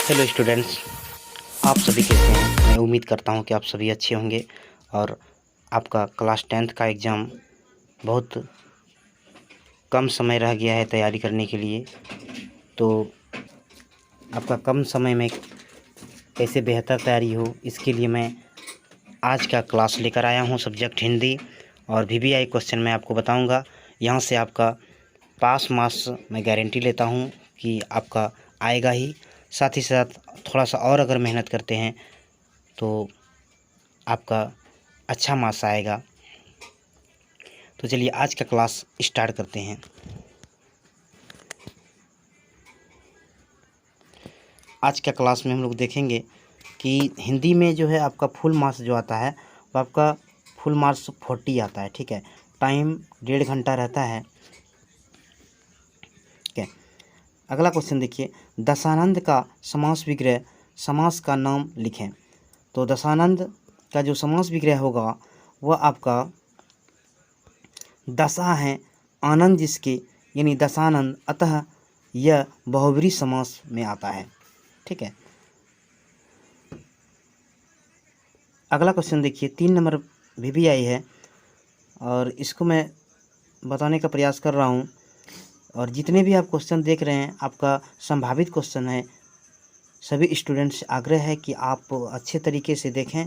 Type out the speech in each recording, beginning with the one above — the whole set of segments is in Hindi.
हेलो स्टूडेंट्स, आप सभी कैसे हैं। मैं उम्मीद करता हूं कि आप सभी अच्छे होंगे और आपका क्लास 10th का एग्ज़ाम बहुत कम समय रह गया है तैयारी करने के लिए। तो आपका कम समय में कैसे बेहतर तैयारी हो, इसके लिए मैं आज का क्लास लेकर आया हूं। सब्जेक्ट हिंदी और वीवीआई क्वेश्चन मैं आपको बताऊंगा। यहां से आपका पास मार्क्स मैं गारंटी लेता हूं कि आपका आएगा ही। साथ ही साथ थोड़ा सा और अगर मेहनत करते हैं तो आपका अच्छा मार्क्स आएगा। तो चलिए आज का क्लास स्टार्ट करते हैं। आज का क्लास में हम लोग देखेंगे कि हिंदी में जो है आपका फुल मार्क्स जो आता है वो आपका फुल मार्क्स 40 आता है। ठीक है, टाइम 1.5 घंटा रहता है। ठीक है, अगला क्वेश्चन देखिए, दशानंद का समास विग्रह समास का नाम लिखें। तो दशानंद का जो समास विग्रह होगा वह आपका दशा है आनंद जिसके, यानी दशानंद, अतः यह बहुब्रीहि समास में आता है। ठीक है, अगला क्वेश्चन देखिए, 3 नंबर वीवीआई है और इसको मैं बताने का प्रयास कर रहा हूँ। और जितने भी आप क्वेश्चन देख रहे हैं आपका संभावित क्वेश्चन है। सभी स्टूडेंट्स से आग्रह है कि आप अच्छे तरीके से देखें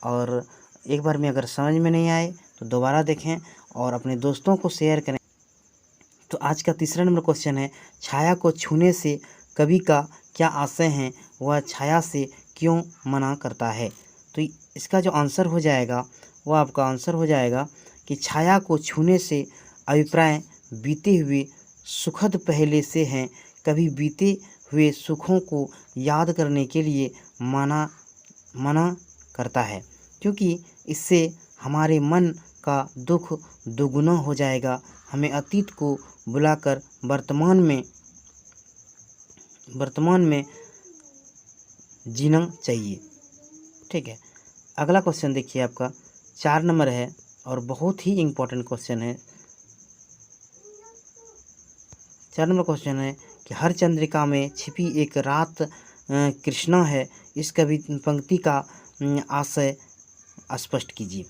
और एक बार में अगर समझ में नहीं आए तो दोबारा देखें और अपने दोस्तों को शेयर करें। तो आज का तीसरा नंबर क्वेश्चन है, छाया को छूने से कवि का क्या आशय है, वह छाया से क्यों मना करता है। तो इसका जो आंसर हो जाएगा वह आपका आंसर हो जाएगा कि छाया को छूने से अभिप्राय बीते हुए सुखद पहले से हैं, कभी बीते हुए सुखों को याद करने के लिए मना करता है, क्योंकि इससे हमारे मन का दुख दोगुना हो जाएगा। हमें अतीत को बुलाकर वर्तमान में जीना चाहिए। ठीक है, अगला क्वेश्चन देखिए, आपका 4 नंबर है और बहुत ही इम्पोर्टेंट क्वेश्चन है। 4 नंबर क्वेश्चन है कि हर चंद्रिका में छिपी एक रात कृष्णा है, इस कवि पंक्ति का आशय स्पष्ट कीजिए।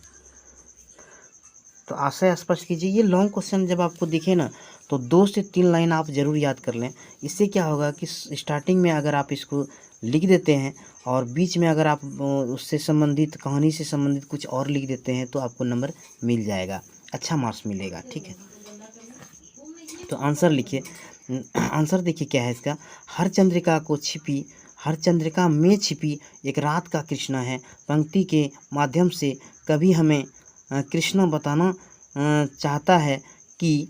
तो आशय स्पष्ट कीजिए। ये लॉन्ग क्वेश्चन जब आपको दिखे ना तो 2 से 3 लाइन आप ज़रूर याद कर लें। इससे क्या होगा कि स्टार्टिंग में अगर आप इसको लिख देते हैं और बीच में अगर आप उससे संबंधित, कहानी से संबंधित कुछ और लिख देते हैं तो आपको नंबर मिल जाएगा, अच्छा मार्क्स मिलेगा। ठीक है, तो आंसर लिखिए। आंसर देखिए क्या है इसका, हर चंद्रिका में छिपी एक रात का कृष्णा है। पंक्ति के माध्यम से कभी हमें कृष्णा बताना चाहता है कि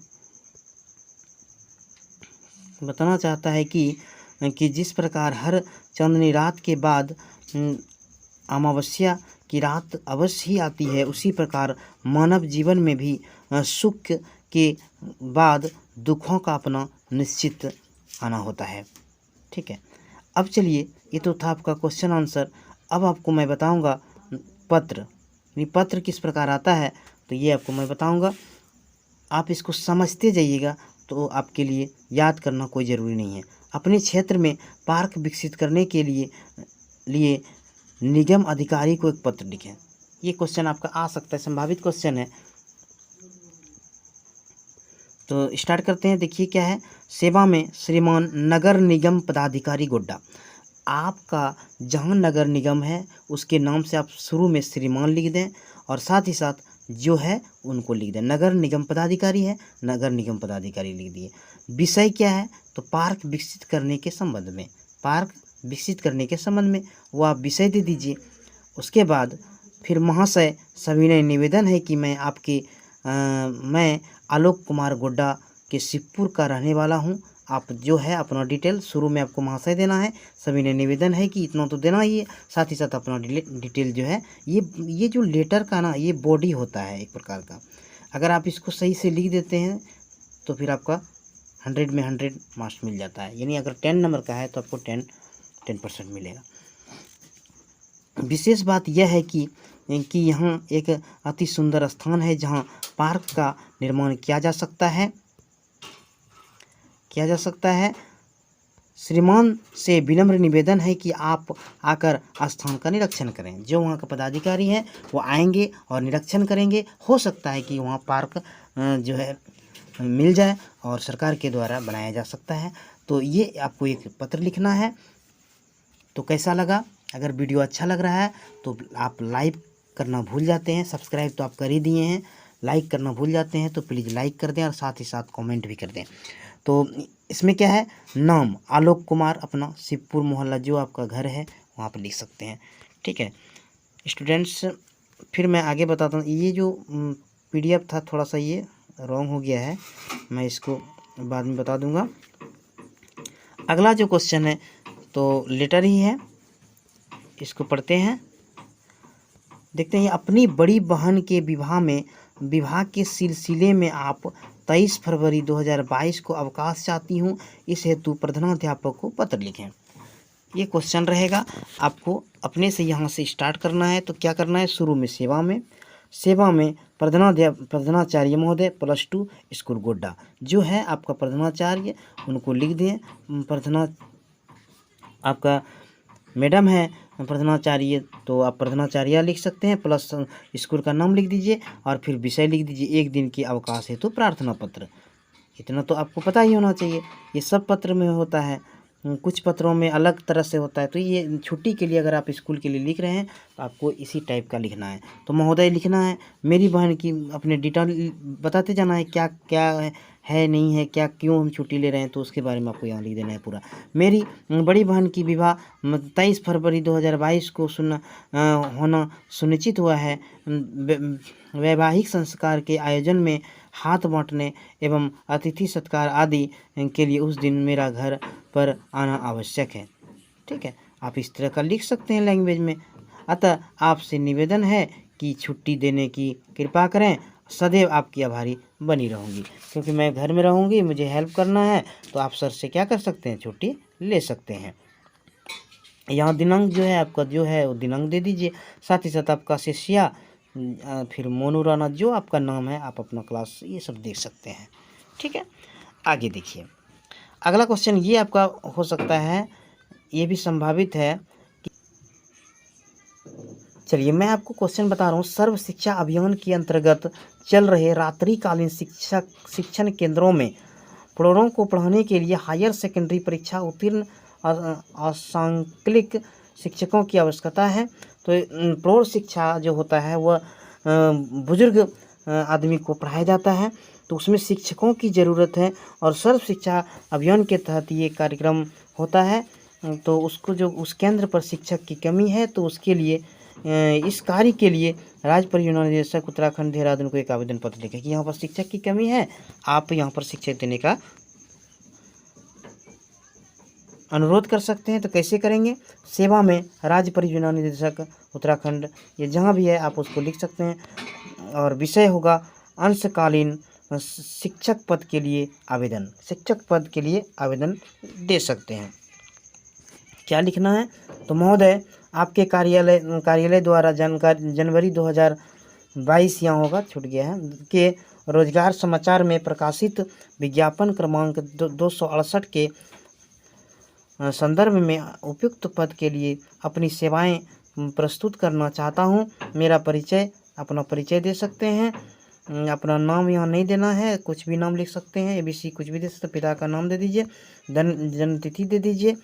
जिस प्रकार हर चांदनी रात के बाद अमावस्या की रात अवश्य ही आती है, उसी प्रकार मानव जीवन में भी सुख के बाद दुखों का अपना निश्चित आना होता है। ठीक है, अब चलिए, ये तो था आपका क्वेश्चन आंसर। अब आपको मैं बताऊंगा पत्र किस प्रकार आता है, तो ये आपको मैं बताऊंगा। आप इसको समझते जाइएगा तो आपके लिए याद करना कोई ज़रूरी नहीं है। अपने क्षेत्र में पार्क विकसित करने के लिए निगम अधिकारी को एक पत्र लिखें। ये क्वेश्चन आपका आ सकता है, संभावित क्वेश्चन है। तो स्टार्ट करते हैं। देखिए क्या है, सेवा में श्रीमान नगर निगम पदाधिकारी गोड्डा। आपका जहाँ नगर निगम है उसके नाम से आप शुरू में श्रीमान लिख दें और साथ ही साथ जो है उनको लिख दें। नगर निगम पदाधिकारी है, नगर निगम पदाधिकारी लिख दिए। विषय क्या है, तो पार्क विकसित करने के संबंध में वो आप विषय दे दीजिए। उसके बाद फिर महाशय सविनय निवेदन है कि मैं आलोक कुमार गोड्डा के शिवपुर का रहने वाला हूँ। आप जो है अपना डिटेल शुरू में आपको महाशय देना है। सविनय निवेदन है कि इतना तो देना ही है, साथ ही साथ अपना डिटेल जो है, ये जो लेटर का ना, ये बॉडी होता है एक प्रकार का। अगर आप इसको सही से लिख देते हैं तो फिर आपका 100 में 100 मार्क्स मिल जाता है। यानी अगर 10 नंबर का है तो आपको 10% मिलेगा। विशेष बात यह है कि यहाँ एक अति सुंदर स्थान है जहाँ पार्क का निर्माण किया जा सकता है। श्रीमान से विनम्र निवेदन है कि आप आकर स्थान का निरीक्षण करें। जो वहाँ का पदाधिकारी हैं वो आएंगे और निरीक्षण करेंगे। हो सकता है कि वहाँ पार्क जो है मिल जाए और सरकार के द्वारा बनाया जा सकता है। तो ये आपको एक पत्र लिखना है। तो कैसा लगा? अगर वीडियो अच्छा लग रहा है तो आप लाइक करना भूल जाते हैं, सब्सक्राइब तो आप कर ही दिए हैं, लाइक करना भूल जाते हैं तो प्लीज़ लाइक कर दें और साथ ही साथ कमेंट भी कर दें। तो इसमें क्या है, नाम आलोक कुमार, अपना शिवपुर मोहल्ला जो आपका घर है वहाँ पर लिख सकते हैं। ठीक है स्टूडेंट्स, फिर मैं आगे बताता हूँ। ये जो PDF था थोड़ा सा ये रॉन्ग हो गया है, मैं इसको बाद में बता दूंगा। अगला जो क्वेश्चन है तो लेटर ही है, इसको पढ़ते हैं। देखते हैं, अपनी बड़ी बहन के विवाह के सिलसिले में आप 23 फरवरी 2022 को अवकाश चाहती हूँ, इस हेतु प्रधानाध्यापक को पत्र लिखें। ये क्वेश्चन रहेगा, आपको अपने से यहाँ से स्टार्ट करना है। तो क्या करना है, शुरू में सेवा में प्रधानाचार्य महोदय +2 स्कूल गोड्डा जो है आपका प्रधानाचार्य, उनको लिख दें। आपका मैडम है प्रधानाचार्य तो आप प्रधानाचार्य लिख सकते हैं, प्लस स्कूल का नाम लिख दीजिए और फिर विषय लिख दीजिए। 1 दिन की अवकाश है तो प्रार्थना पत्र। इतना तो आपको पता ही होना चाहिए। ये सब पत्र में होता है, कुछ पत्रों में अलग तरह से होता है। तो ये छुट्टी के लिए अगर आप स्कूल के लिए लिख रहे हैं तो आपको इसी टाइप का लिखना है। तो महोदय लिखना है, मेरी बहन की अपने डिटेल बताते जाना है, क्या क्या है नहीं है, क्या क्यों हम छुट्टी ले रहे हैं, तो उसके बारे में आपको यहाँ लिख देना है पूरा। मेरी बड़ी बहन की विवाह 23 फरवरी 2022 को होना सुनिश्चित हुआ है। वैवाहिक संस्कार के आयोजन में हाथ बांटने एवं अतिथि सत्कार आदि के लिए उस दिन मेरा घर पर आना आवश्यक है। ठीक है, आप इस तरह का लिख सकते हैं लैंग्वेज में। अतः आपसे निवेदन है कि छुट्टी देने की कृपा करें, सदैव आपकी आभारी बनी रहूँगी। क्योंकि मैं घर में रहूँगी, मुझे हेल्प करना है, तो आप सर से क्या कर सकते हैं, छुट्टी ले सकते हैं। यहाँ दिनांक जो है आपका जो है वो दिनांक दे दीजिए। साथ ही साथ आपका शिष्या, फिर मोनू राणा जो आपका नाम है, आप अपना क्लास ये सब देख सकते हैं। ठीक है, आगे देखिए। अगला क्वेश्चन ये आपका हो सकता है, ये भी संभावित है कि चलिए मैं आपको क्वेश्चन बता रहा हूँ। सर्व शिक्षा अभियान के अंतर्गत चल रहे रात्रिकालीन शिक्षण केंद्रों में प्रौढ़ों को पढ़ाने के लिए हायर सेकेंडरी परीक्षा उत्तीर्ण असंख्यक शिक्षकों की आवश्यकता है। तो प्रौढ़ शिक्षा जो होता है वह बुजुर्ग आदमी को पढ़ाया जाता है, तो उसमें शिक्षकों की ज़रूरत है। और सर्व शिक्षा अभियान के तहत ये कार्यक्रम होता है। तो उसको जो उस केंद्र पर शिक्षक की कमी है, तो उसके लिए इस कार्य के लिए राज्य परियोजना निदेशक उत्तराखंड देहरादून को एक आवेदन पत्र लिखें कि यहाँ पर शिक्षक की कमी है, आप यहाँ पर शिक्षक देने का अनुरोध कर सकते हैं। तो कैसे करेंगे, सेवा में राज्य परियोजना निदेशक उत्तराखंड, ये जहाँ भी है आप उसको लिख सकते हैं। और विषय होगा अंशकालीन शिक्षक पद के लिए आवेदन, शिक्षक पद के लिए आवेदन दे सकते हैं। क्या लिखना है, तो महोदय आपके कार्यालय द्वारा जनवरी 2022 यहाँ होगा, छूट गया है, के रोजगार समाचार में प्रकाशित विज्ञापन क्रमांक 268 के संदर्भ में उपयुक्त पद के लिए अपनी सेवाएं प्रस्तुत करना चाहता हूं। मेरा परिचय, अपना परिचय दे सकते हैं। अपना नाम यहाँ नहीं देना है, कुछ भी नाम लिख सकते हैं, ABC कुछ भी दे सकते, पिता का नाम दे दीजिए, जन्म तिथि दे दीजिए,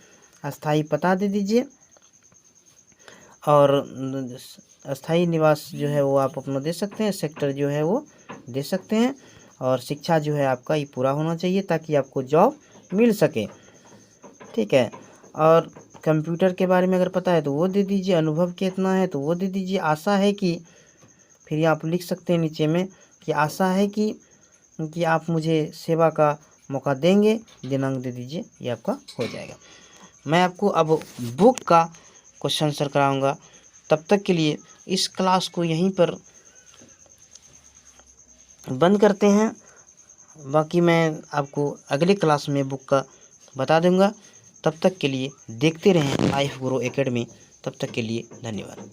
अस्थाई पता दे दीजिए और अस्थाई निवास जो है वो आप अपना दे सकते हैं, सेक्टर जो है वो दे सकते हैं। और शिक्षा जो है आपका ये पूरा होना चाहिए ताकि आपको जॉब मिल सके। ठीक है, और कंप्यूटर के बारे में अगर पता है तो वो दे दीजिए, अनुभव कितना है तो वो दे दीजिए। आशा है कि, फिर आप लिख सकते हैं नीचे में कि आशा है कि आप मुझे सेवा का मौका देंगे, दिनांक दे दीजिए, ये आपका हो जाएगा। मैं आपको अब बुक का क्वेश्चन आंसर कराऊंगा। तब तक के लिए इस क्लास को यहीं पर बंद करते हैं। बाकी मैं आपको अगले क्लास में बुक का बता दूंगा। तब तक के लिए देखते रहें लाइफ ग्रो एकेडमी। तब तक के लिए धन्यवाद।